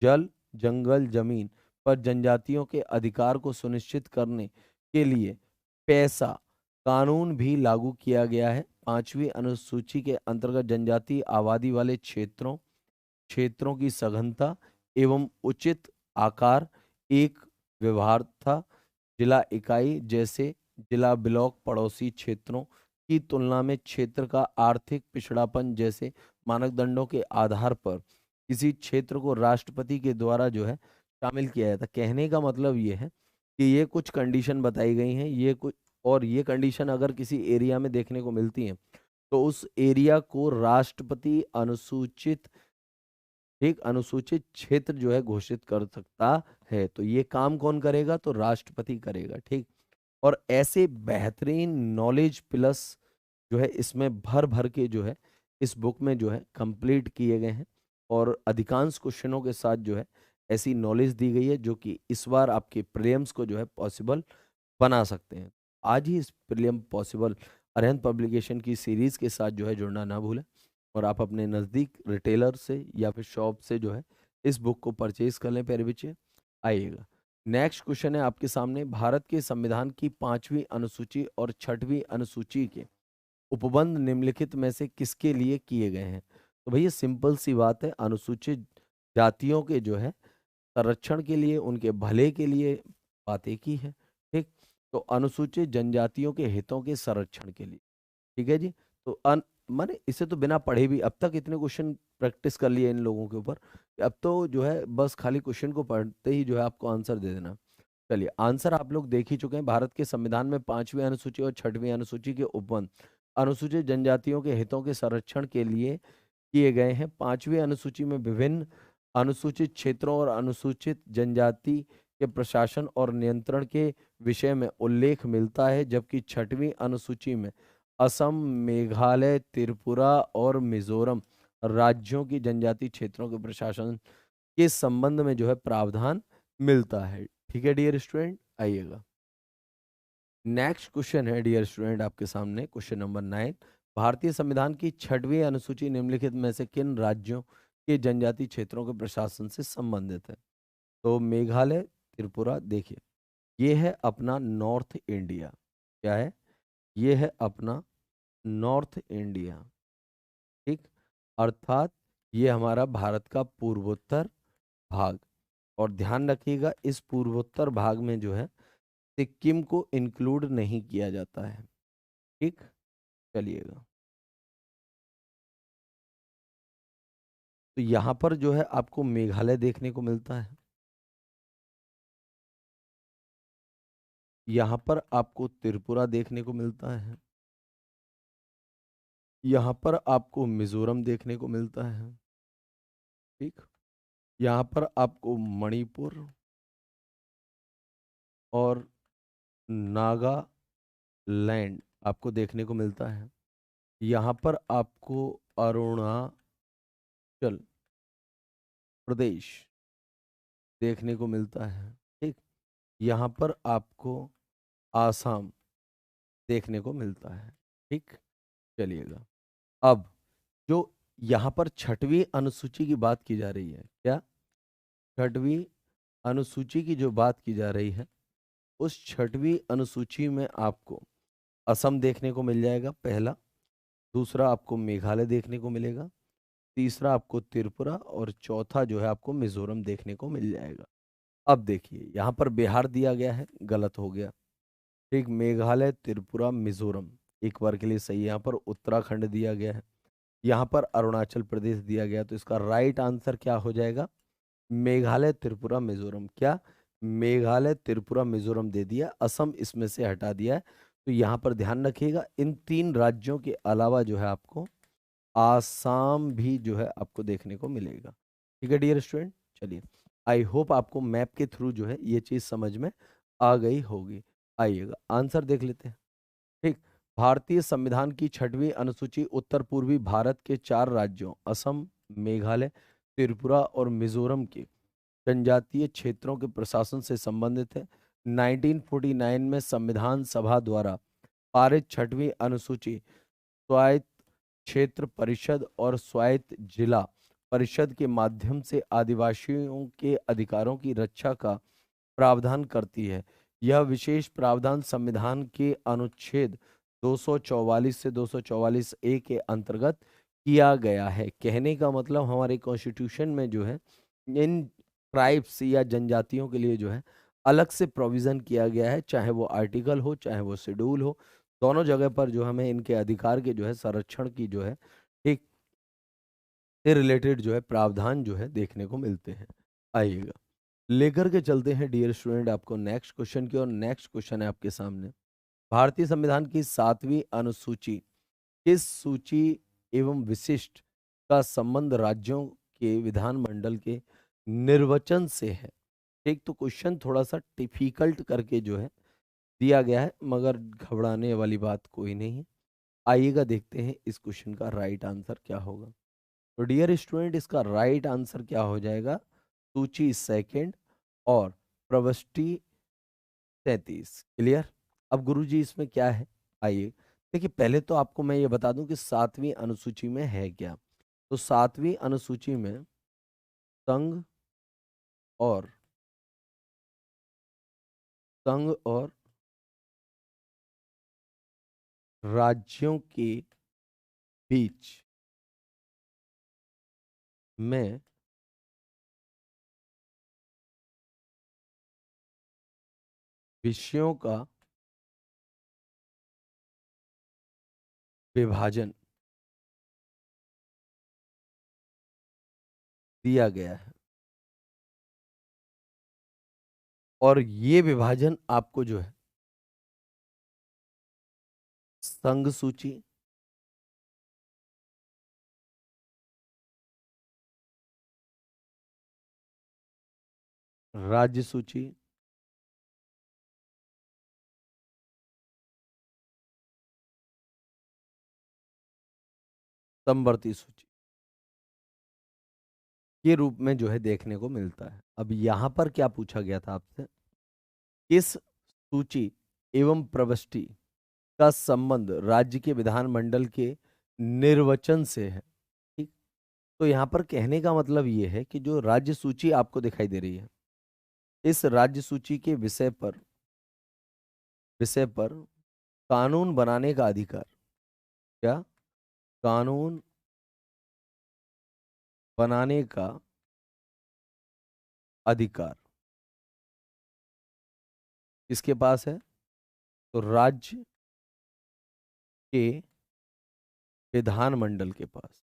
जल, जंगल, जमीन पर जनजातियों के अधिकार को सुनिश्चित करने के लिए पैसा कानून भी लागू किया गया है। पांचवी अनुसूची के अंतर्गत जनजातीय आबादी वाले क्षेत्रों क्षेत्रों की सघनता एवं उचित आकार एक व्यवहार था। जिला इकाई जैसे जिला ब्लॉक पड़ोसी क्षेत्रों की तुलना में क्षेत्र का आर्थिक पिछड़ापन जैसे मानदंडों के आधार पर किसी क्षेत्र को राष्ट्रपति के द्वारा जो है शामिल किया जाता। कहने का मतलब ये है कि ये कुछ कंडीशन बताई गई हैं, ये कुछ, और ये कंडीशन अगर किसी एरिया में देखने को मिलती हैं तो उस एरिया को राष्ट्रपति अनुसूचित एक अनुसूचित क्षेत्र जो है घोषित कर सकता है। तो ये काम कौन करेगा, तो राष्ट्रपति करेगा। ठीक, और ऐसे बेहतरीन नॉलेज प्लस जो है इसमें भर भर के जो है इस बुक में जो है कंप्लीट किए गए हैं, और अधिकांश क्वेश्चनों के साथ जो है ऐसी नॉलेज दी गई है जो कि इस बार आपके प्रीलिम्स को जो है पॉसिबल बना सकते हैं। आज ही इस प्रीलियम पॉसिबल अरिहंत पब्लिकेशन की सीरीज के साथ जो है जुड़ना ना भूलें, और आप अपने नज़दीक रिटेलर से या फिर शॉप से जो है इस बुक को परचेज कर लें प्यारे बच्चे। आइएगा, नेक्स्ट क्वेश्चन है आपके सामने। भारत के संविधान की पांचवी अनुसूची और छठवीं अनुसूची के उपबंध निम्नलिखित में से किसके लिए किए गए हैं। तो भैया सिंपल सी बात है, अनुसूचित जातियों के जो है संरक्षण के लिए, उनके भले के लिए बातें की है। ठीक, तो अनुसूचित जनजातियों के हितों के संरक्षण के लिए। ठीक है जी। तो माने इसे तो बिना पढ़े भी अब तक इतने क्वेश्चन प्रैक्टिस कर लिए इन लोगों के ऊपर कि अब तो जो है बस खाली क्वेश्चन को पढ़ते ही जो है आपको आंसर दे देना। चलिए, आंसर आप लोग देख ही चुके हैं। भारत के संविधान में पांचवी अनुसूची और छठवीं अनुसूची के उपबंध अनुसूचित जनजातियों के हितों के संरक्षण के लिए किए गए हैं। पांचवी अनुसूची में विभिन्न अनुसूचित क्षेत्रों और अनुसूचित जनजाति के प्रशासन और नियंत्रण के विषय में उल्लेख मिलता है, जबकि छठवीं अनुसूची में असम, मेघालय, त्रिपुरा और मिजोरम राज्यों की जनजाति क्षेत्रों के प्रशासन के संबंध में जो है प्रावधान मिलता है। ठीक है डियर स्टूडेंट, आइएगा। नेक्स्ट क्वेश्चन है डियर स्टूडेंट आपके सामने, क्वेश्चन नंबर 9। भारतीय संविधान की छठवीं अनुसूची निम्नलिखित में से किन राज्यों के जनजाति क्षेत्रों के प्रशासन से संबंधित है। तो मेघालय, त्रिपुरा, देखिए ये है अपना नॉर्थ इंडिया। क्या है, ये है अपना नॉर्थ इंडिया। ठीक, अर्थात ये हमारा भारत का पूर्वोत्तर भाग। और ध्यान रखिएगा इस पूर्वोत्तर भाग में जो है सिक्किम को इंक्लूड नहीं किया जाता है। ठीक, चलिएगा। तो यहाँ पर जो है आपको मेघालय देखने को मिलता है, यहाँ पर आपको त्रिपुरा देखने को मिलता है, यहाँ पर आपको मिजोरम देखने को मिलता है। ठीक, यहाँ पर आपको मणिपुर और नागालैंड आपको देखने को मिलता है। यहाँ पर आपको अरुणाचल प्रदेश देखने को मिलता है। ठीक, यहाँ पर आपको आसाम देखने को मिलता है। ठीक, चलिएगा। अब जो यहाँ पर छठवीं अनुसूची की बात की जा रही है, क्या छठवीं अनुसूची की जो बात की जा रही है, उस छठवीं अनुसूची में आपको असम देखने को मिल जाएगा पहला, दूसरा आपको मेघालय देखने को मिलेगा, तीसरा आपको त्रिपुरा और चौथा जो है आपको मिजोरम देखने को मिल जाएगा। अब देखिए यहाँ पर बिहार दिया गया है, गलत हो गया। ठीक, मेघालय त्रिपुरा मिजोरम एक बार के लिए सही है। यहाँ पर उत्तराखंड दिया गया है, यहाँ पर अरुणाचल प्रदेश दिया गया, तो इसका राइट आंसर क्या हो जाएगा? मेघालय त्रिपुरा मिजोरम। क्या मेघालय त्रिपुरा मिजोरम दे दिया, असम इसमें से हटा दिया है। तो यहाँ पर ध्यान रखिएगा इन तीन राज्यों के अलावा जो है आपको आसाम भी जो है आपको देखने को मिलेगा। ठीक है डियर स्टूडेंट, चलिए आई होप आपको मैप के थ्रू जो है ये चीज समझ में आ गई होगी। आइएगा आंसर देख लेते हैं। ठीक, भारतीय संविधान की छठवीं अनुसूची उत्तर पूर्वी भारत के 4 राज्यों असम, मेघालय, त्रिपुरा और मिजोरम के जनजातीय क्षेत्रों के प्रशासन से संबंधित है। 1949 में संविधान सभा द्वारा पारित छठवीं अनुसूची स्वायत्त क्षेत्र परिषद और स्वायत्त जिला परिषद के माध्यम से आदिवासियों के अधिकारों की रक्षा का प्रावधान करती है। यह विशेष प्रावधान संविधान के अनुच्छेद 244 से 244 ए के अंतर्गत किया गया है। कहने का मतलब हमारे कॉन्स्टिट्यूशन में जो है इन ट्राइब्स या जनजातियों के लिए जो है अलग से प्रोविजन किया गया है, चाहे वो आर्टिकल हो चाहे वो शेड्यूल हो, दोनों जगह पर जो हमें इनके अधिकार के जो है संरक्षण की जो है एक से रिलेटेड जो है प्रावधान जो है देखने को मिलते हैं। आइएगा लेकर के चलते हैं डियर स्टूडेंट आपको नेक्स्ट क्वेश्चन की, और नेक्स्ट क्वेश्चन है आपके सामने। भारतीय संविधान की 7वीं अनुसूची किस सूची एवं विशिष्ट का संबंध राज्यों के विधानमंडल के निर्वाचन से है? एक तो क्वेश्चन थोड़ा सा डिफिकल्ट करके जो है दिया गया है, मगर घबराने वाली बात कोई नहीं है। आइएगा देखते हैं इस क्वेश्चन का राइट आंसर क्या होगा। तो डियर स्टूडेंट इसका राइट आंसर क्या हो जाएगा? सूची सेकंड और प्रविष्टि 33। क्लियर? अब गुरुजी इसमें क्या है, आइए देखिए। पहले तो आपको मैं ये बता दूं कि 7वीं अनुसूची में है क्या। तो 7वीं अनुसूची में संघ और संघ और राज्यों के बीच में विषयों का विभाजन दिया गया है, और ये विभाजन आपको जो है संघ सूची, राज्य सूची, समवर्ती सूची के रूप में जो है देखने को मिलता है। अब यहां पर क्या पूछा गया था आपसे? किस सूची एवं प्रविष्टि का संबंध राज्य के विधानमंडल के निर्वाचन से है? ठीक, तो यहां पर कहने का मतलब ये है कि जो राज्य सूची आपको दिखाई दे रही है, इस राज्य सूची के विषय पर कानून बनाने का अधिकार, क्या कानून बनाने का अधिकार किसके पास है? तो राज्य के विधानमंडल के पास।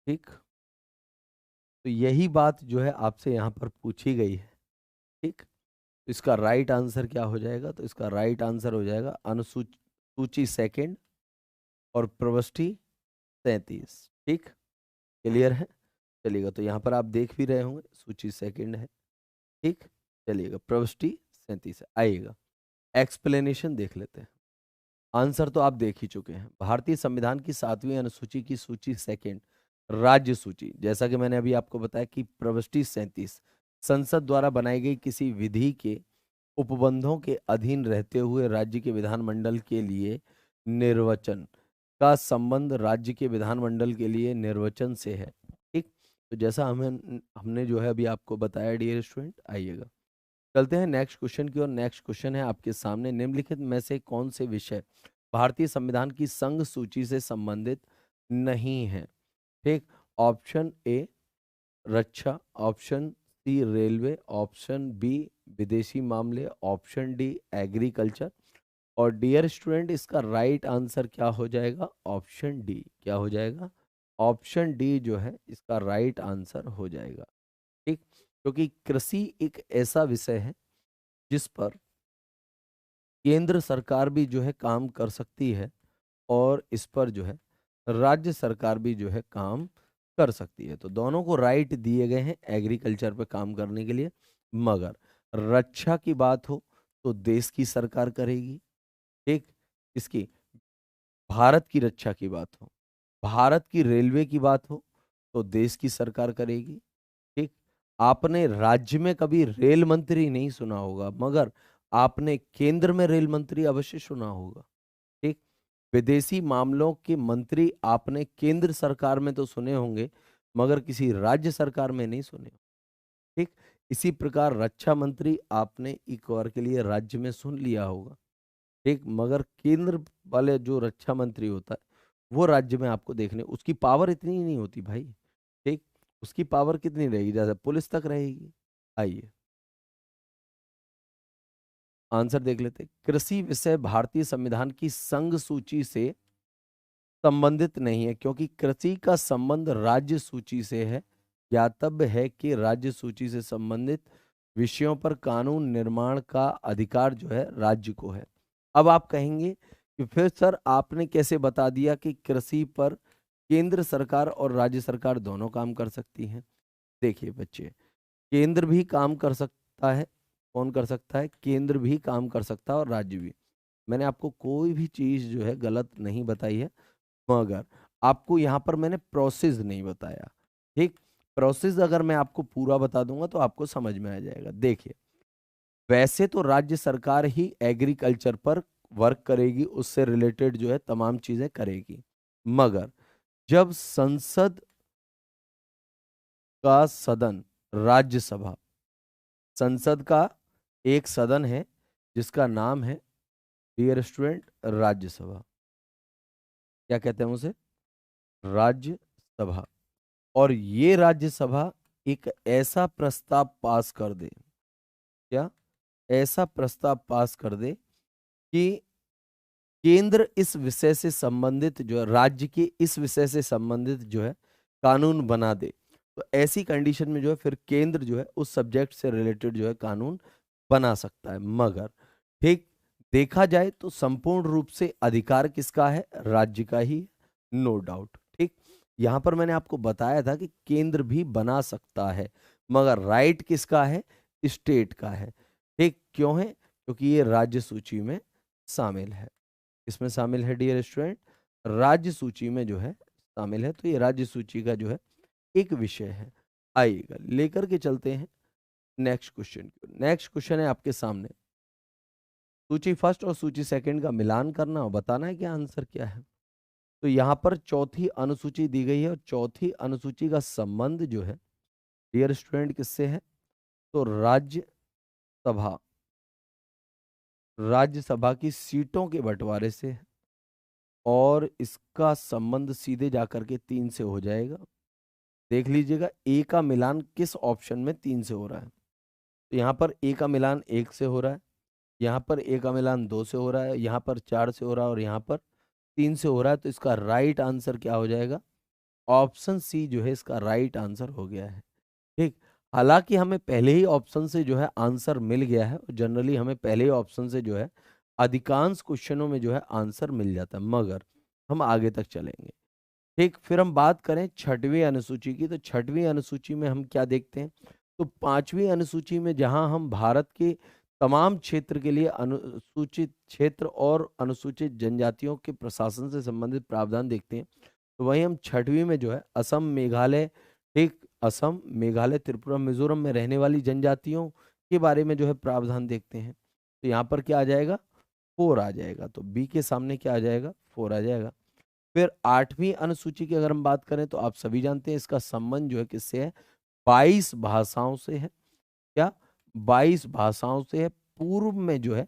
ठीक, तो यही बात जो है आपसे यहाँ पर पूछी गई है। ठीक, तो इसका राइट आंसर क्या हो जाएगा? तो इसका राइट आंसर हो जाएगा अनुसूची सेकंड और प्रविष्टि 37। ठीक, क्लियर है? चलिएगा, तो यहाँ पर आप देख भी रहे होंगे सूची सेकंड है। ठीक, चलिएगा, प्रविष्टि 37 है। आइएगा, एक्सप्लेनेशन देख लेते हैं। आंसर तो आप देख ही चुके हैं। भारतीय संविधान की 7वीं अनुसूची की सूची सेकंड, राज्य सूची, जैसा कि मैंने अभी आपको बताया कि प्रविष्टि 37 संसद द्वारा बनाई गई किसी विधि के उपबंधों के अधीन रहते हुए राज्य के विधानमंडल के लिए निर्वाचन का संबंध राज्य के विधानमंडल के लिए निर्वाचन से है। ठीक, तो जैसा हमने जो है अभी आपको बताया डियर स्टूडेंट। आइएगा, चलते हैं नेक्स्ट क्वेश्चन की ओर। नेक्स्ट क्वेश्चन है आपके सामने, निम्नलिखित में से कौन से विषय भारतीय संविधान की संघ सूची से संबंधित नहीं है? ठीक, ऑप्शन ए रक्षा, option C railway, option B विदेशी मामले, ऑप्शन डी एग्रीकल्चर। और डियर स्टूडेंट, इसका राइट आंसर क्या हो जाएगा? Option D. क्या हो जाएगा? ऑप्शन डी जो है इसका राइट आंसर हो जाएगा। ठीक, क्योंकि कृषि एक ऐसा विषय है जिस पर केंद्र सरकार भी जो है काम कर सकती है और इस पर जो है राज्य सरकार भी जो है काम कर सकती है। तो दोनों को राइट दिए गए हैं एग्रीकल्चर पे काम करने के लिए। मगर रक्षा की बात हो तो देश की सरकार करेगी। ठीक, इसकी भारत की रक्षा की बात हो, भारत की रेलवे की बात हो तो देश की सरकार करेगी। ठीक, आपने राज्य में कभी रेल मंत्री नहीं सुना होगा, मगर आपने केंद्र में रेल मंत्री अवश्य सुना होगा। ठीक, विदेशी मामलों के मंत्री आपने केंद्र सरकार में तो सुने होंगे, मगर किसी राज्य सरकार में नहीं सुने। ठीक, इसी प्रकार रक्षा मंत्री आपने एक बार के लिए राज्य में सुन लिया होगा। ठीक, मगर केंद्र वाले जो रक्षा मंत्री होता है वो राज्य में आपको देखने, उसकी पावर इतनी ही नहीं होती भाई। ठीक, उसकी पावर कितनी रहेगी? जैसे पुलिस तक रहेगी। आइए आंसर देख लेते हैं। कृषि विषय भारतीय संविधान की संघ सूची से संबंधित नहीं है क्योंकि कृषि का संबंध राज्य सूची से है। ज्ञातव्य है कि राज्य सूची से संबंधित विषयों पर कानून निर्माण का अधिकार जो है राज्य को है। अब आप कहेंगे कि फिर सर आपने कैसे बता दिया कि कृषि पर केंद्र सरकार और राज्य सरकार दोनों काम कर सकती हैं? देखिए बच्चे, केंद्र भी काम कर सकता है। कौन कर सकता है? केंद्र भी काम कर सकता है और राज्य भी। मैंने आपको कोई भी चीज जो है गलत नहीं बताई है, मगर आपको यहाँ पर मैंने प्रोसेस नहीं बताया। ठीक, प्रोसेस अगर मैं आपको पूरा बता दूंगा तो आपको समझ में आ जाएगा। देखिए, वैसे तो राज्य सरकार ही एग्रीकल्चर पर वर्क करेगी, उससे रिलेटेड जो है तमाम चीजें करेगी। मगर जब संसद का सदन, राज्यसभा, संसद का एक सदन है जिसका नाम है डियर स्टूडेंट राज्यसभा। क्या कहते हैं उसे? राज्यसभा। और ये राज्यसभा एक ऐसा प्रस्ताव पास कर दे, क्या ऐसा प्रस्ताव पास कर दे कि केंद्र इस विषय से संबंधित जो है, राज्य के इस विषय से संबंधित जो है कानून बना दे, तो ऐसी कंडीशन में जो है फिर केंद्र जो है उस सब्जेक्ट से रिलेटेड जो है कानून बना सकता है। मगर ठीक, देखा जाए तो संपूर्ण रूप से अधिकार किसका है? राज्य का ही, नो डाउट। ठीक, यहां पर मैंने आपको बताया था कि केंद्र भी बना सकता है, मगर राइट किसका है? स्टेट का है। ठीक, क्यों है? क्योंकि ये राज्य सूची में शामिल है। इसमें शामिल है डियर स्टूडेंट, राज्य सूची में जो है शामिल है। तो ये राज्य सूची का जो है एक विषय है। आइएगा लेकर के चलते हैं नेक्स्ट क्वेश्चन। नेक्स्ट क्वेश्चन है आपके सामने, सूची फर्स्ट और सूची सेकंड का मिलान करना और बताना है कि आंसर क्या है। तो यहाँ पर चौथी अनुसूची दी गई है और चौथी अनुसूची का संबंध जो है डियर स्टूडेंट किससे है? तो राज्यसभा, राज्यसभा की सीटों के बंटवारे से है। और इसका संबंध सीधे जाकर के 3 से हो जाएगा। देख लीजिएगा ए का मिलान किस ऑप्शन में 3 से हो रहा है। तो यहाँ पर ए का मिलान 1 से हो रहा है, यहाँ पर ए का मिलान 2 से हो रहा है, यहाँ पर 4 से हो रहा है और यहाँ पर 3 से हो रहा है। तो इसका राइट आंसर क्या हो जाएगा? ऑप्शन सी जो है इसका राइट आंसर हो गया है। ठीक, हालांकि हमें पहले ही ऑप्शन से जो है आंसर मिल गया है, और जनरली हमें पहले ही ऑप्शन से जो है अधिकांश क्वेश्चनों में जो है आंसर मिल जाता है, मगर हम आगे तक चलेंगे। ठीक, फिर हम बात करें छठवीं अनुसूची की। तो छठवीं अनुसूची में हम क्या देखते हैं? तो पांचवी अनुसूची में जहां हम भारत के तमाम क्षेत्र के लिए अनुसूचित क्षेत्र और अनुसूचित जनजातियों के प्रशासन से संबंधित प्रावधान देखते हैं, तो वहीं हम छठवीं में जो है असम, मेघालय, ठीक, असम, मेघालय, त्रिपुरा, मिजोरम में रहने वाली जनजातियों के बारे में जो है प्रावधान देखते हैं। तो यहाँ पर क्या आ जाएगा? 4 आ जाएगा। तो बी के सामने क्या आ जाएगा? 4 आ जाएगा। फिर आठवीं अनुसूची की अगर हम बात करें तो आप सभी जानते हैं इसका संबंध जो है किससे है? 22 भाषाओं से है। क्या? 22 भाषाओं से है। पूर्व में जो है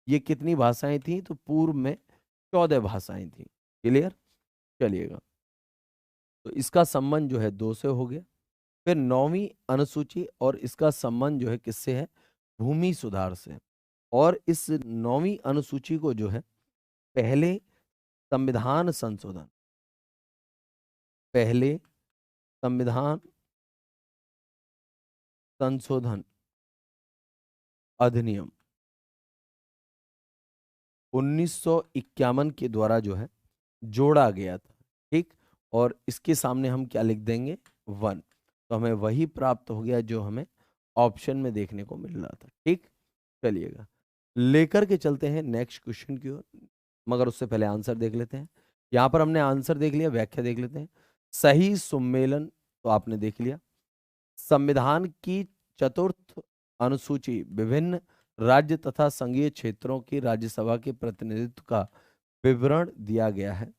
ये कितनी भाषाएं थी? तो पूर्व में 14 भाषाएं थी। क्लियर? चलिएगा, तो इसका संबंध जो है 2 से हो गया। फिर नौवीं अनुसूची, और इसका संबंध जो है किससे है? भूमि सुधार से। और इस नौवीं अनुसूची को जो है पहले संविधान संशोधन, पहले संविधान संशोधन अधिनियम 1951 के द्वारा जो है जोड़ा गया था। ठीक, और इसके सामने हम क्या लिख देंगे? 1। तो हमें वही प्राप्त हो गया जो हमें ऑप्शन में देखने को मिल रहा था। ठीक, चलिएगा, लेकर के चलते हैं नेक्स्ट क्वेश्चन की ओर, मगर उससे पहले आंसर देख लेते हैं। यहां पर हमने आंसर देख लिया, व्याख्या देख लेते हैं। सही सम्मेलन तो आपने देख लिया। संविधान की चतुर्थ अनुसूची विभिन्न राज्य तथा संघीय क्षेत्रों की राज्यसभा के प्रतिनिधित्व का विवरण दिया गया है।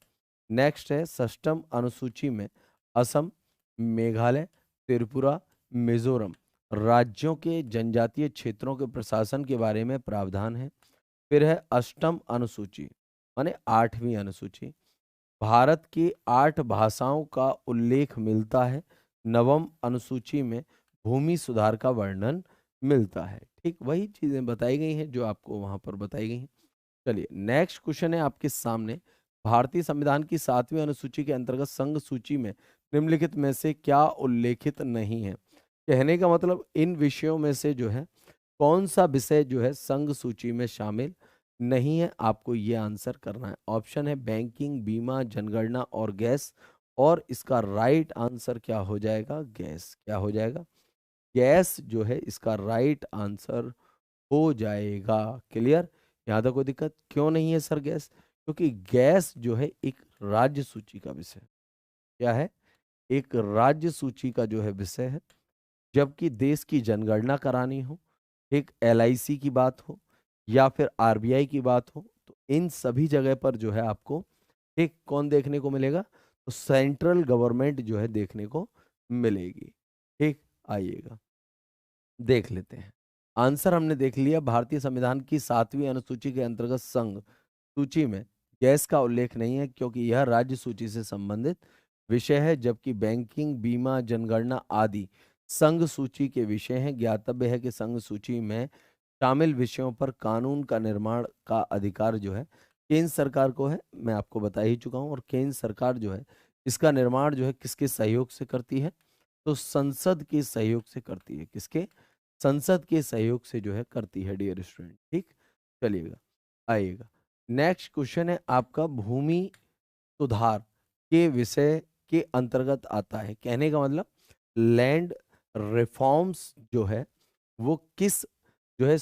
नेक्स्ट है षष्ठम अनुसूची में असम, मेघालय, त्रिपुरा, मिजोरम राज्यों के जनजातीय क्षेत्रों के प्रशासन के बारे में प्रावधान है। फिर है अष्टम अनुसूची माने आठवीं अनुसूची, भारत की 8 भाषाओं का उल्लेख मिलता है। नवम अनुसूची में भूमि सुधार का वर्णन मिलता है। ठीक, वही चीजें बताई गई हैं जो आपको वहां पर बताई गई हैं। चलिए, नेक्स्ट क्वेश्चन है आपके सामने। भारतीय संविधान की 7वीं अनुसूची के अंतर्गत संघ सूची में निम्नलिखित में से क्या उल्लेखित नहीं है? कहने का मतलब इन विषयों में से जो है कौन सा विषय जो है संघ सूची में शामिल नहीं है? आपको ये आंसर करना है। ऑप्शन है बैंकिंग, बीमा, जनगणना और गैस। और इसका राइट आंसर क्या हो जाएगा? गैस। क्या हो जाएगा? गैस जो है इसका राइट आंसर हो जाएगा। क्लियर? यहाँ तक कोई दिक्कत? क्यों नहीं है सर गैस? क्योंकि गैस जो है एक राज्य सूची का विषय। क्या है? एक राज्य सूची का जो है विषय है। जबकि देश की जनगणना करानी हो, एक एलआईसी की बात हो, या फिर आरबीआई की बात हो, तो इन सभी जगह पर जो है आपको एक कौन देखने को मिलेगा? तो सेंट्रल गवर्नमेंट जो है देखने को मिलेगी। ठीक, आइएगा देख लेते हैं। आंसर हमने देख लिया। भारतीय संविधान की 7वीं अनुसूची के अंतर्गत संघ सूची में गैस का उल्लेख नहीं है, क्योंकि यह राज्य सूची से संबंधित विषय है। जबकि बैंकिंग, बीमा, जनगणना आदि संघ सूची के विषय हैं। ज्ञातव्य है कि संघ सूची में शामिल विषयों पर कानून का निर्माण का अधिकार जो है केंद्र सरकार को है। मैं आपको बता ही चुका हूं। और केंद्र सरकार जो है इसका निर्माण जो है किसके सहयोग से करती है? तो संसद के सहयोग से करती है। किसके? संसद के सहयोग से जो है करती है डियर स्टूडेंट। ठीक, चलिएगा, आइएगा। नेक्स्ट क्वेश्चन है आपका भूमि सुधार के विषय के अंतर्गत आता है। कहने का मतलब लैंड रिफॉर्म्स जो है वो किस जो है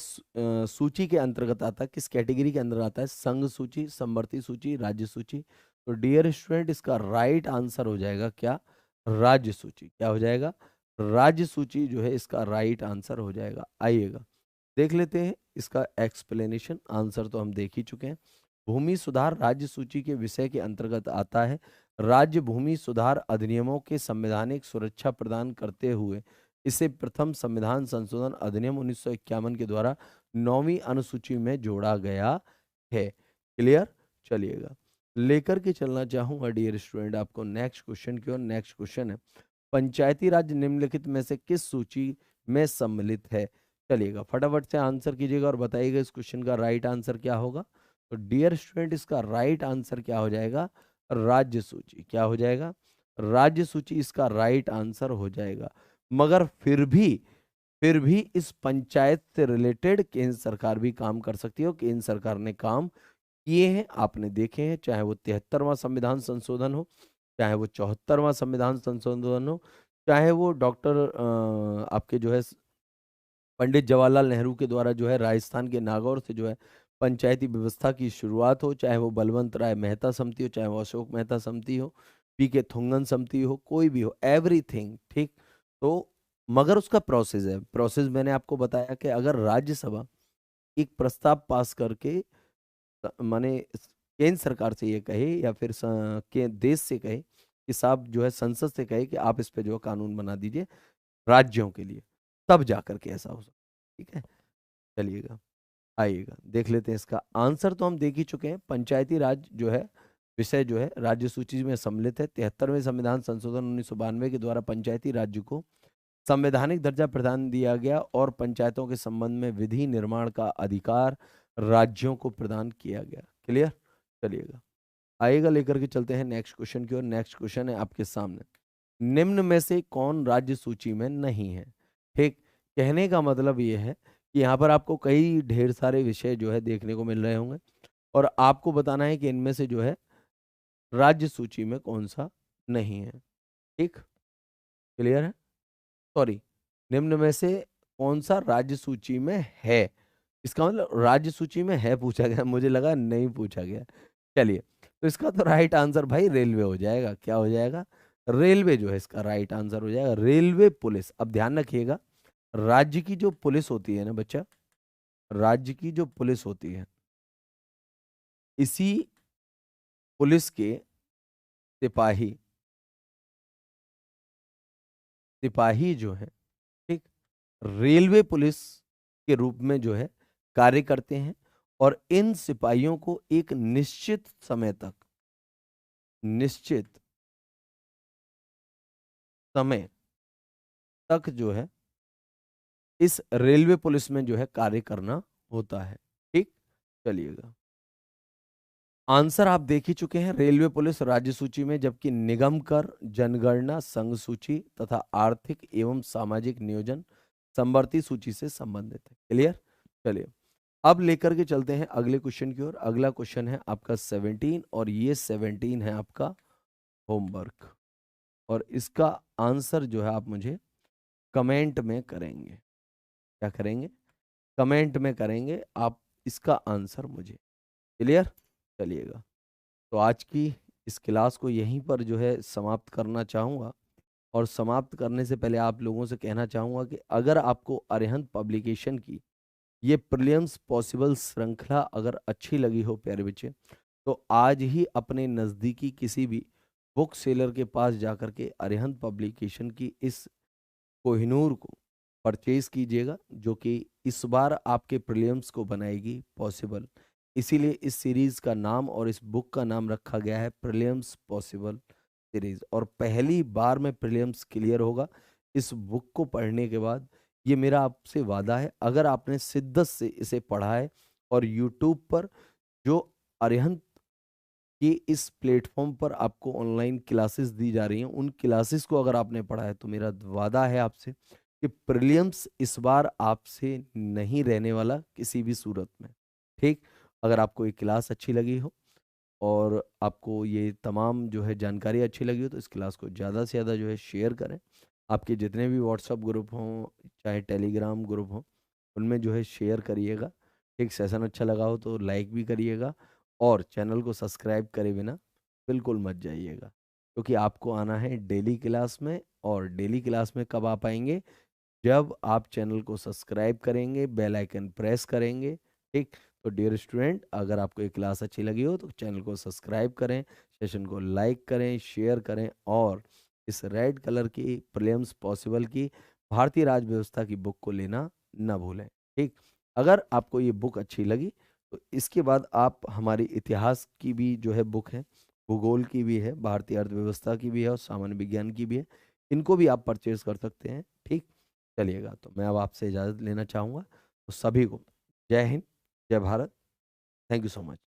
सूची के अंतर्गत आता है, किस कैटेगरी के अंदर आता है? संघ सूची, समवर्ती सूची, राज्य सूची। तो डियर स्टूडेंट इसका राइट आंसर हो जाएगा क्या? राज्य सूची। क्या हो जाएगा? राज्य सूची जो है इसका राइट आंसर हो जाएगा। आइएगा देख लेते हैं इसका एक्सप्लेनेशन। आंसर तो हम देख ही चुके हैं। भूमि सुधार राज्य सूची के विषय के अंतर्गत आता है। राज्य भूमि सुधार अधिनियमों के संवैधानिक सुरक्षा प्रदान करते हुए इसे प्रथम संविधान संशोधन अधिनियम 1951 के द्वारा 9वीं अनुसूची में जोड़ा गया है। क्लियर? चलिएगा, लेकर के चलना चाहूंगा डियर स्टूडेंट आपको नेक्स्ट क्वेश्चन की ओर। नेक्स्ट क्वेश्चन है पंचायती राज निम्नलिखित में से किस सूची में सम्मिलित है? चलिएगा फटाफट से आंसर कीजिएगा और बताइएगा इस क्वेश्चन का राइट आंसर क्या होगा। तो डियर स्टूडेंट, इसका राइट आंसर क्या हो जाएगा? राज्य सूची। क्या हो जाएगा? राज्य सूची इसका राइट आंसर हो जाएगा। मगर फिर भी इस पंचायत से रिलेटेड केंद्र सरकार भी काम कर सकती है और केंद्र सरकार ने काम किए हैं, आपने देखे हैं, चाहे वो 73वां संविधान संशोधन हो, चाहे वो 74वां संविधान संशोधन हो, चाहे वो डॉक्टर आपके जो है पंडित जवाहरलाल नेहरू के द्वारा जो है राजस्थान के नागौर से जो है पंचायती व्यवस्था की शुरुआत हो, चाहे वो बलवंत राय मेहता समिति हो, चाहे वो अशोक मेहता समिति हो, पी के थुंगन समिति हो, कोई भी हो, एवरीथिंग ठीक। तो मगर उसका प्रोसेस है। प्रोसेस मैंने आपको बताया कि अगर राज्यसभा एक प्रस्ताव पास करके माने केंद्र सरकार से ये कहे या फिर के देश से कहे कि साहब जो है संसद से कहे कि आप इस पे जो है कानून बना दीजिए राज्यों के लिए, तब जाकर के ऐसा हो सकता। ठीक है, चलिएगा आइएगा देख लेते हैं इसका आंसर। तो हम देख ही चुके हैं, पंचायती राज जो है विषय जो है राज्य सूची में सम्मिलित है। 73वें संविधान संशोधन 1992 के द्वारा पंचायती राज्य को संवैधानिक दर्जा प्रदान दिया गया और पंचायतों के संबंध में विधि निर्माण का अधिकार राज्यों को प्रदान किया गया। क्लियर, चलिएगा आइएगा लेकर के चलते हैं नेक्स्ट क्वेश्चन की ओर। नेक्स्ट क्वेश्चन है आपके सामने, निम्न में से कौन राज्य सूची में नहीं है? ठीक, कहने का मतलब ये है कि यहाँ पर आपको कई ढेर सारे विषय जो है देखने को मिल रहे होंगे और आपको बताना है कि इनमें से जो है राज्य सूची में कौन सा नहीं है। ठीक, क्लियर है? सॉरी, निम्न में से कौन सा राज्य सूची में है, इसका मतलब राज्य सूची में है पूछा गया, मुझे लगा नहीं पूछा गया। चलिए, तो इसका तो राइट आंसर भाई रेलवे हो जाएगा। क्या हो जाएगा? रेलवे जो है इसका राइट आंसर हो जाएगा, रेलवे पुलिस। अब ध्यान रखिएगा, राज्य की जो पुलिस होती है ना बच्चा, राज्य की जो पुलिस होती है, इसी पुलिस के सिपाही सिपाही जो है, ठीक, रेलवे पुलिस के रूप में जो है कार्य करते हैं और इन सिपाहियों को एक निश्चित समय तक जो है इस रेलवे पुलिस में जो है कार्य करना होता है। ठीक, चलिएगा आंसर आप देख ही चुके हैं, रेलवे पुलिस राज्य सूची में, जबकि निगम कर, जनगणना, संघ सूची तथा आर्थिक एवं सामाजिक नियोजन समवर्ती सूची से संबंधित है। क्लियर, चलिए अब लेकर के चलते हैं अगले क्वेश्चन की ओर। अगला क्वेश्चन है आपका 17 और ये 17 है आपका होमवर्क और इसका आंसर जो है आप मुझे कमेंट में करेंगे। क्या करेंगे? कमेंट में करेंगे आप इसका आंसर मुझे। क्लियर, चलिएगा तो आज की इस क्लास को यहीं पर जो है समाप्त करना चाहूँगा और समाप्त करने से पहले आप लोगों से कहना चाहूँगा कि अगर आपको अरिहंत पब्लिकेशन की ये प्रीलिम्स पॉसिबल श्रृंखला अगर अच्छी लगी हो प्यारे बच्चे, तो आज ही अपने नज़दीकी किसी भी बुक सेलर के पास जाकर के अरिहंत पब्लिकेशन की इस कोहिनूर को परचेज कीजिएगा, जो कि इस बार आपके प्रीलिम्स को बनाएगी पॉसिबल। इसीलिए इस सीरीज का नाम और इस बुक का नाम रखा गया है प्रीलिम्स पॉसिबल सीरीज, और पहली बार में प्रीलिम्स क्लियर होगा इस बुक को पढ़ने के बाद। ये मेरा आपसे वादा है, अगर आपने शिद्दत से इसे पढ़ा है और यूट्यूब पर जो अरिहंत कि इस प्लेटफॉर्म पर आपको ऑनलाइन क्लासेस दी जा रही हैं, उन क्लासेस को अगर आपने पढ़ा है, तो मेरा वादा है आपसे कि प्रीलिम्स इस बार आपसे नहीं रहने वाला किसी भी सूरत में। ठीक, अगर आपको ये क्लास अच्छी लगी हो और आपको ये तमाम जो है जानकारी अच्छी लगी हो, तो इस क्लास को ज़्यादा से ज़्यादा जो है शेयर करें। आपके जितने भी व्हाट्सअप ग्रुप हों, चाहे टेलीग्राम ग्रुप हों, उनमें जो है शेयर करिएगा। एक सेशन अच्छा लगा हो तो लाइक भी करिएगा और चैनल को सब्सक्राइब करे बिना बिल्कुल मत जाइएगा, क्योंकि आपको आना है डेली क्लास में। और डेली क्लास में कब आ पाएंगे? जब आप चैनल को सब्सक्राइब करेंगे, बेल आइकन प्रेस करेंगे। ठीक, तो डियर स्टूडेंट, अगर आपको ये क्लास अच्छी लगी हो तो चैनल को सब्सक्राइब करें, सेशन को लाइक करें, शेयर करें और इस रेड कलर की प्रीलिम्स पॉसिबल की भारतीय राज व्यवस्था की बुक को लेना न भूलें। ठीक, अगर आपको ये बुक अच्छी लगी तो इसके बाद आप हमारी इतिहास की भी जो है बुक है, भूगोल की भी है, भारतीय अर्थव्यवस्था की भी है और सामान्य विज्ञान की भी है। इनको भी आप परचेज कर सकते हैं। ठीक, चलिएगा, तो मैं अब आपसे इजाज़त लेना चाहूँगा। तो सभी को जय हिंद, जय Bharat. Thank you so much.